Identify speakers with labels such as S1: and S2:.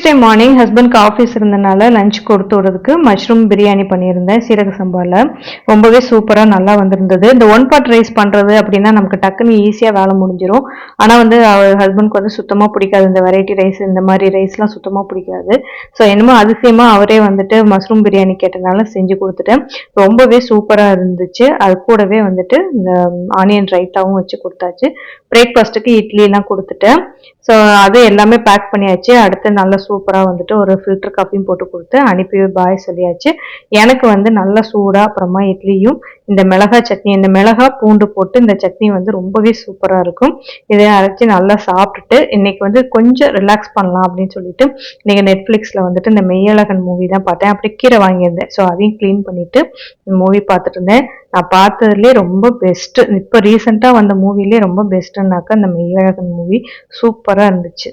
S1: Next day morning ஹஸ்பண்ட்க்கு office இருந்தனால lunch கொடுத்து விடுறதுக்கு மஷ்ரூம் பிரியாணி பண்ணியிருந்தேன் சீரக சம்பாவில். ரொம்பவே சூப்பராக நல்லா வந்திருந்தது. இந்த ஒன் பாட் ரைஸ் பண்ணுறது அப்படின்னா நமக்கு டக்குன்னு ஈஸியாக வேலை முடிஞ்சிடும். ஆனால் வந்து அவர் ஹஸ்பண்ட்க்கு வந்து சுத்தமாக பிடிக்காது, இந்த வெரைட்டி ரைஸ் இந்த மாதிரி ரைஸ்லாம் சுத்தமாக பிடிக்காது. ஸோ என்னமோ அதிசயமாக அவரே வந்துட்டு மஷ்ரூம் பிரியாணி கேட்டனால செஞ்சு கொடுத்துட்டேன். ரொம்பவே சூப்பராக இருந்துச்சு. அது கூடவே வந்துட்டு இந்த ஆனியன் ரைத்தாவும் வச்சு கொடுத்தாச்சு. பிரேக்ஃபாஸ்ட்டுக்கு இட்லிலாம் கொடுத்துட்டேன். ஸோ அது எல்லாமே பேக் பண்ணியாச்சு. அடுத்து நல்லா சூப்பராக வந்துட்டு ஒரு ஃபில்டர் காஃபியும் போட்டு கொடுத்து அனுப்பி பாய் சொல்லியாச்சு. எனக்கு வந்து நல்லா சூடாக அப்புறமா இட்லியும் இந்த மிளகா சட்னி, இந்த மிளகா பூண்டு போட்டு இந்த சட்னி வந்து ரொம்பவே சூப்பராக இருக்கும். இதை அரைச்சி நல்லா சாப்பிட்டுட்டு இன்னைக்கு வந்து கொஞ்சம் ரிலாக்ஸ் பண்ணலாம் அப்படின்னு சொல்லிட்டு இன்னைக்கு நெட்ஃப்ளிக்ஸில் வந்துட்டு இந்த மெய்யழகன் மூவி தான் பார்த்தேன். அப்படி கீரை வாங்கியிருந்தேன். ஸோ அதையும் க்ளீன் பண்ணிட்டு மூவி பார்த்துட்டு இருந்தேன். நான் பார்த்ததுலேயே ரொம்ப பெஸ்ட்டு, இப்போ ரீசெண்டாக வந்த மூவிலே ரொம்ப பெஸ்ட்டுன்னாக்கா இந்த மெய்யழகன் மூவி சூப்பராக இருந்துச்சு.